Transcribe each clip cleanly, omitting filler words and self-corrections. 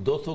200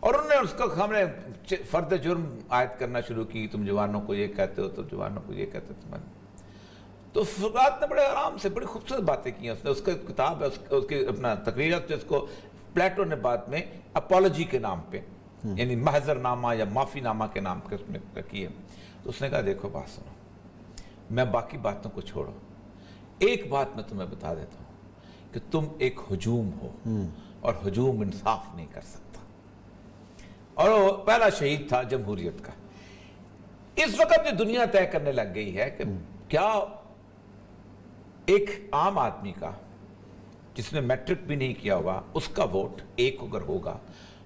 اور انہوں نے اس کا ہمیں فرد جرم عائد کرنا شروع کی، تم جوانوں کو یہ کہتے ہو، تم جوانوں کو یہ کہتے ہو تمہیں. تو سقراط نے بڑے آرام سے بڑی خوبصورت باتیں کی ہیں. اس کا کتاب ہے، اس کی اپنا تقریرات، جس کو پلیٹو نے بعد میں اپولوجی کے نام پہ، یعنی محضر نامہ یا معافی نامہ کے نام کے اس میں کی ہے. تو اس نے کہا دیکھو بات سنو، میں باقی باتوں کو چھوڑو، ایک بات میں تمہیں بتا دیتا ہوں کہ تم ایک ہجوم ہو، اور ہجوم انصاف نہیں کر سکتا. اور وہ پہلا شہید تھا جمہوریت کا. اس وقت یہ دنیا طے کرنے لگ گئی ہے کہ کیا ایک عام آدمی کا جس نے میٹرک بھی نہیں کیا ہوا، اس کا ووٹ ایک اگر ہوگا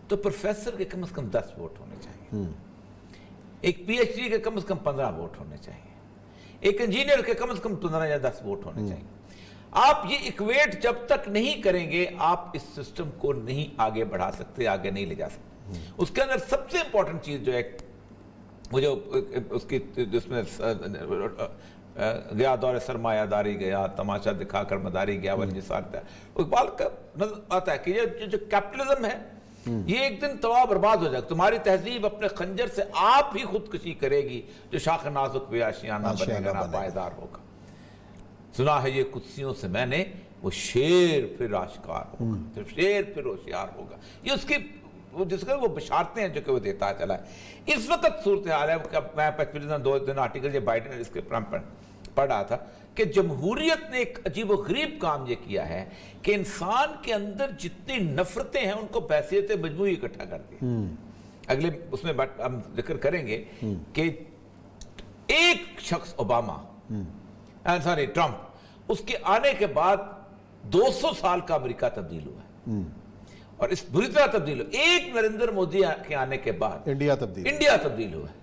تو پروفیسر کے کم از کم 10 ووٹ ہونے چاہیے، ایک پی ایچ ڈی کے کم از کم 15 ووٹ ہونے چاہیے، ایک انجینئر کے کم از کم 15 یا 10 ووٹ ہونے چاہیے. آپ یہ ایکویٹ جب تک نہیں کریں گے آپ اس سسٹم کو نہیں آگے بڑھا سکتے، آگے نہیں لے جا سکتے. اس کے اندر سب سے امپورٹنٹ چیز جو ہے وہ جو اس کی جس میں گیا دور سرمایہ داری گیا، تماشا دکھا کر مداری گیا والنثار تھا. اقبال کا نظر آتا ہے کہ یہ جو کیپٹلزم ہے یہ ایک دن تباہ برباد ہو جائے گا. تمہاری تہذیب اپنے خنجر سے آپ ہی خودکشی کرے گی. جو شاخ نازک پہ آشیانہ بنے گا نہ پائیدار ہوگا. سنا ہے یہ قدسیوں سے میں نے، وہ شیر پھر آشکار ہوگا، پھر شیر پھر ہوشیار ہوگا. یہ اس کی جس کو وہ بشارتیں ہیں جو کہ وہ دیتا چلا ہے. اس وقت صورتحال ہے کہ میں پچھلے دن 2 دن آرٹیکل یہ بائیڈن اس کے پڑھ رہا تھا کہ جمہوریت نے ایک عجیب و غریب کام یہ کیا ہے کہ انسان کے اندر جتنی نفرتیں ہیں ان کو بحیثیت مجموعی اکٹھا کر دیا. اگلے اس میں ہم ذکر کریں گے کہ ایک شخص اوباما سوری ٹرمپ، اس کے آنے کے بعد 200 سال کا امریکہ تبدیل ہوا ہے، اور اس بری طرح تبدیل ہوا. ایک نریندر مودی کے آنے کے بعد انڈیا تبدیل ہوا ہے.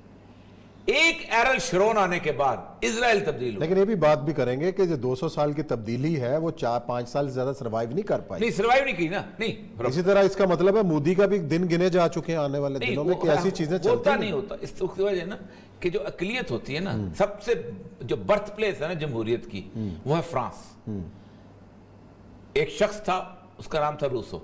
ایک ایرل شرون آنے کے بعد اسرائیل تبدیل ہوا. لیکن یہ بھی بات بھی کریں گے کہ جو 200 سال کی تبدیلی ہے وہ 4-5 سال سے زیادہ سروائیو نہیں کر پائی. نہیں سروائیو نہیں کی نا. نہیں اسی طرح اس کا مطلب ہے مودی کا بھی دن گنے جا چکے ہیں آنے والے دنوں میں کہ ایسی چیزیں چلتی نہیں ہوتا. اس کی وجہ نا کہ جو اقلیت ہوتی ہے نا، سب سے جو برتھ پلیس ہے نا جمہوریت کی وہ ہے فرانس. ایک شخص تھا اس کا نام تھا روسو.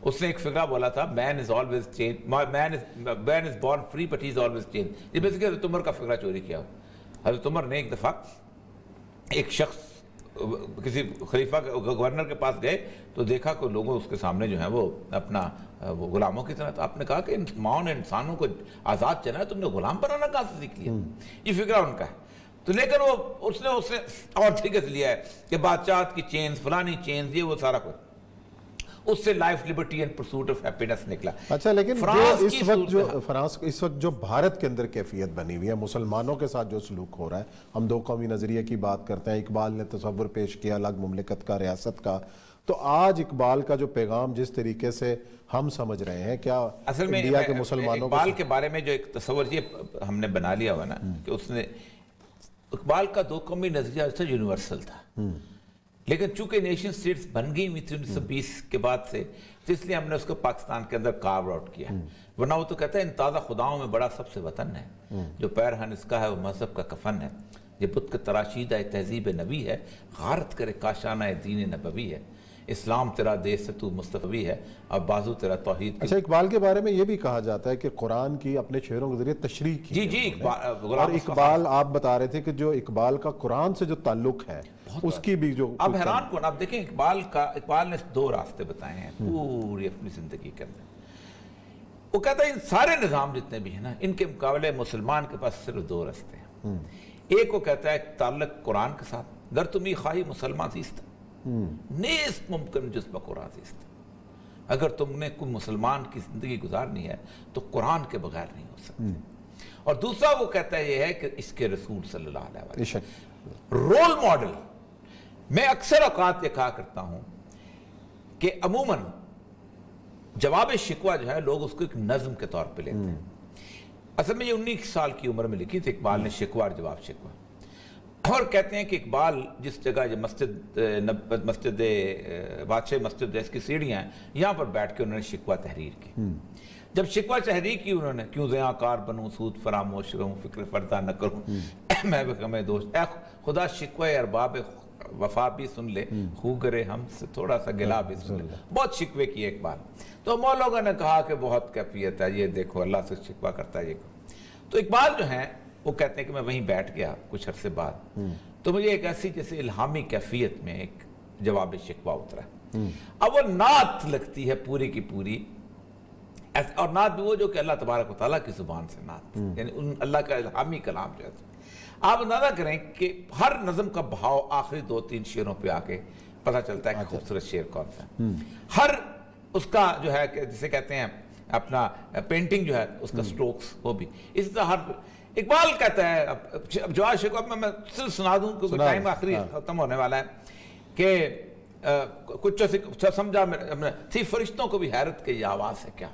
اس نے ایک فقرہ بولا تھا man is always changed, man is born free but he is always changed. یہ بیسیکلی حضرت عمر کا فقرہ چوری کیا. حضرت عمر نے ایک دفعہ ایک شخص کسی خلیفہ گورنر کے پاس گئے تو دیکھا کہ لوگوں اس کے سامنے جو ہیں وہ اپنا وہ غلاموں کی طرح. تو آپ نے کہا کہ ماؤں نے انسانوں کو آزاد چنا ہے، تم نے غلام بنانا کہاں سے سیکھ لیا؟ یہ فقرہ ان کا ہے. تو لیکن وہ اس نے اور طریقے سے لیا ہے کہ بادشاہت کی چینز، فلانی چینز، یہ وہ سارا کچھ اس سے life Liberty and pursuit of happiness نکلا. اچھا لیکن فرانس اس وقت جو بھارت کے اندر کیفیت بنی ہوئی ہے، مسلمانوں کے ساتھ جو سلوک ہو رہا ہے، ہم 2 قومی نظریے کی بات کرتے ہیں. اقبال نے تصور پیش کیا الگ مملکت کا، ریاست کا. تو آج اقبال کا جو پیغام جس طریقے سے ہم سمجھ رہے ہیں، کیا اصل میں انڈیا کے مسلمانوں اقبال کے بارے میں جو ایک تصور یہ ہم نے بنا لیا ہوا نا کہ اس نے اقبال کا 2 قومی نظریہ یونیورسل تھا، لیکن چونکہ نیشن سٹیٹس بن گئی ہوئی تھی 1920 کے بعد سے، تو اس لیے ہم نے اس کو پاکستان کے اندر کارو آؤٹ کیا. ورنہ وہ تو کہتا ہے ان تازہ خداؤں میں بڑا سب سے وطن ہے، جو پیرہن اس کا ہے وہ مذہب کا کفن ہے، یہ بت کا تراشیدہ تہذیب نبی ہے، غارت کرے کاشانہ دین نبوی ہے، اسلام تیرا دیس سے تو مصطفی ہے، اب بازو تیرا توحید. اچھا اقبال کے بارے میں یہ بھی کہا جاتا ہے کہ قرآن کی اپنے شعروں کے ذریعے تشریح کی. جی اور اقبال آپ بتا رہے تھے کہ جو اقبال کا قرآن سے جو تعلق ہے اس کی بھی جو اب حیران کون. آپ دیکھیں اقبال نے 2 راستے بتائے ہیں پوری اپنی زندگی کے اندر. وہ کہتا ہے ان سارے نظام جتنے بھی ہیں نا، ان کے مقابلے مسلمان کے پاس صرف 2 راستے ہیں. ایک وہ کہتا ہے تعلق قرآن کے ساتھ، گر تمہیں خواہی مسلمان زیست نیست ممکن جس بقرآن زیست. اگر تم نے کوئی مسلمان کی زندگی گزارنی ہے تو قرآن کے بغیر نہیں ہو سکتی. اور دوسرا وہ کہتا ہے یہ ہے کہ اس کے رسول صلی اللہ علیہ وسلم رول ماڈل. میں اکثر اوقات یہ کہا کرتا ہوں کہ عموماً جواب شکوہ جو ہے لوگ اس کو ایک نظم کے طور پہ لیتے ہیں. اصل میں یہ 19 سال کی عمر میں لکھی تھی اقبال نے شکوہ اور جواب شکوہ. اور کہتے ہیں کہ اقبال جس جگہ یہ مسجد بادشاہ مسجد اس کی سیڑھیاں ہیں، یہاں پر بیٹھ کے انہوں نے شکوہ تحریر کی. جب شکوہ تحریر کی انہوں نے، کیوں زیاں کار بنوں سود فراموش رہوں فکر فردہ نہ کروں میں بھی غم دوست، اے خدا شکوہ ارباب وفا بھی سن لے، خوگرے ہم سے تھوڑا سا گلا بھی سن لے، بہت شکوے کیے اقبال. تو مولوگوں نے کہا کہ بہت کیفیت ہے، یہ دیکھو اللہ سے شکوہ کرتا ہے. یہ تو اقبال جو ہیں وہ کہتے ہیں کہ میں وہیں بیٹھ گیا کچھ عرصے بعد، تو مجھے ایک ایسی جیسے الہامی کیفیت میں ایک جواب شکوہ اترا. اب وہ نعت لگتی ہے پوری کی پوری، اور نعت بھی وہ جو کہ اللہ تبارک و تعالیٰ کی زبان سے نعت، یعنی اللہ کا الہامی کلام جو ہے. آپ اندازہ کریں کہ ہر نظم کا بہاؤ آخری 2-3 شعروں پہ آ کے پتہ چلتا ہے کہ خوبصورت شعر کون سا ہے. ہر اس کا جو ہے جسے کہتے ہیں اپنا پینٹنگ جو ہے اس کا سٹروکس وہ بھی اسی طرح. ہر اقبال کہتا ہے جواب شکوہ میں صرف سنا دوں کیونکہ ٹائم آخری ختم ہونے والا ہے کہ کچھ سمجھا تھی فرشتوں کو بھی حیرت کہ یہ آواز ہے کیا،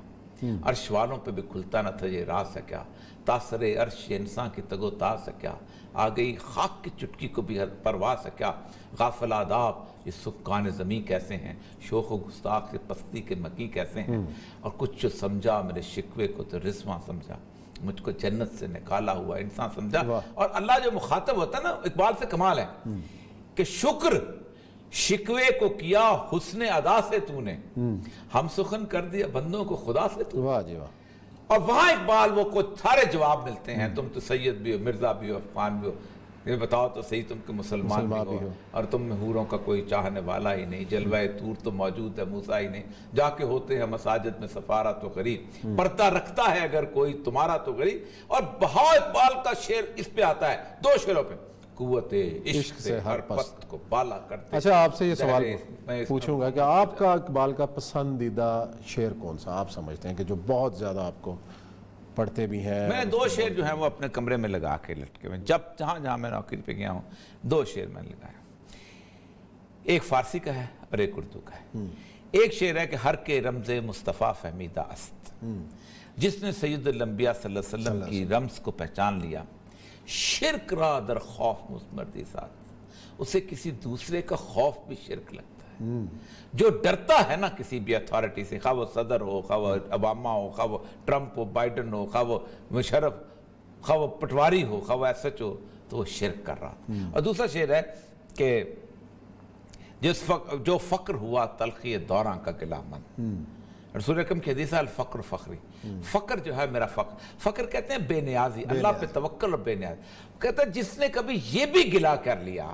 عرش والوں پہ بھی کھلتا نہ تھا یہ راز ہے کیا، تاثر عرش انسان کی تگ و تاز ہے کیا، آ گئی خاک کی چٹکی کو بھی پرواز ہے کیا، غافل آداب یہ سکان زمین کیسے ہیں، شوخ و گستاخ سے پستی کے مکی کیسے ہیں، اور کچھ جو سمجھا میرے شکوے کو تو رضواں سمجھا، مجھ کو جنت سے نکالا ہوا انسان سمجھا. اور اللہ جو مخاطب ہوتا ہے نا، اقبال سے کمال ہے کہ شکر شکوے کو کیا حسن ادا سے تو نے، ہم سخن کر دیا بندوں کو خدا سے تو. واہ جی واہ. اور وہاں اقبال وہ کچھ سارے جواب ملتے ہیں، تم تو سید بھی ہو، مرزا بھی ہو، عفان بھی ہو، یہ بتاؤ تو صحیح تم کہ مسلمان بھی ہو، اور تم میں حوروں کا کوئی چاہنے والا ہی نہیں، جلوہ طور تو موجود ہے موسیٰ ہی نہیں، جا کے ہوتے ہیں مساجد میں سفارہ تو غریب، پردہ رکھتا ہے اگر کوئی تمہارا تو غریب. اور بہاؤ اقبال کا شعر اس پہ آتا ہے 2 شعروں پہ، قوت عشق سے ہر پست کو بالا کرتے. اچھا آپ سے یہ سوال پوچھوں گا کہ آپ کا اقبال کا پسندیدہ شعر کون سا آپ سمجھتے ہیں کہ جو بہت زیادہ آپ کو پڑھتے بھی ہیں؟ میں نے 2 شعر جو ہیں وہ اپنے کمرے میں لگا کے لٹکے ہوئے، جب جہاں میں نوکری پہ گیا ہوں 2 شعر میں نے لگایا. ایک فارسی کا ہے اور ایک اردو کا ہے. ایک شعر ہے کہ ہر کے رمز مصطفیٰ فہمیدہ است، جس نے سید الانبیاء صلی اللہ علیہ وسلم کی رمز کو پہچان لیا، شرک را در خوف مستمردی ساتھ، اسے کسی دوسرے کا خوف بھی شرک لگتا ہے. جو ڈرتا ہے نا کسی بھی اتھارٹی سے، خواہ وہ صدر ہو، خواہ وہ اوباما ہو، خواہ وہ ٹرمپ ہو، بائیڈن ہو، خواہ وہ مشرف، خواہ وہ پٹواری ہو، خواہ وہ ایس ایچ ہو، تو وہ شرک کر رہا تھا. اور دوسرا شعر ہے کہ جو فقر ہوا تلخی دوراں کا گلہ من، رسول اکرم کی حدیث ہے الفقر فخری، فقر جو ہے میرا فقر. فقر کہتے ہیں بے نیازی، اللہ پہ توکل اور بے نیازی. کہتا ہے جس نے کبھی یہ بھی گلہ کر لیا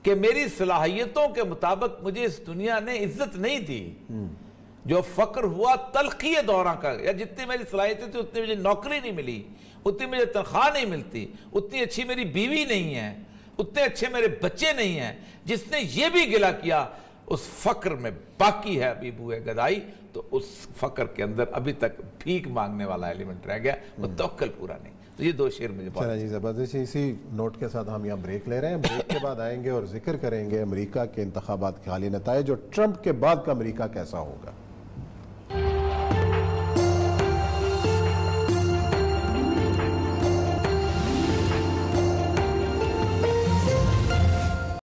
کہ میری صلاحیتوں کے مطابق مجھے اس دنیا نے عزت نہیں دی، جو فقر ہوا تلخی دوراں کا، یا جتنی میری صلاحیتیں تھی اتنی مجھے نوکری نہیں ملی، اتنی مجھے تنخواہ نہیں ملتی، اتنی اچھی میری بیوی نہیں ہے، اتنے اچھے میرے بچے نہیں ہیں، جس نے یہ بھی گلہ کیا اس فقر میں باقی ہے ابھی بوئے گدائی. تو اس فقر کے اندر ابھی تک بھیک مانگنے والا ایلیمنٹ رہ گیا، وہ توکل پورا نہیں. تو یہ 2 شعر مجھے چلیں جی زبردست. اسی نوٹ کے ساتھ ہم یہاں بریک لے رہے ہیں. بریک کے بعد آئیں گے اور ذکر کریں گے امریکہ کے انتخابات کے حالی نتائج اور ٹرمپ کے بعد کا امریکہ کیسا ہوگا.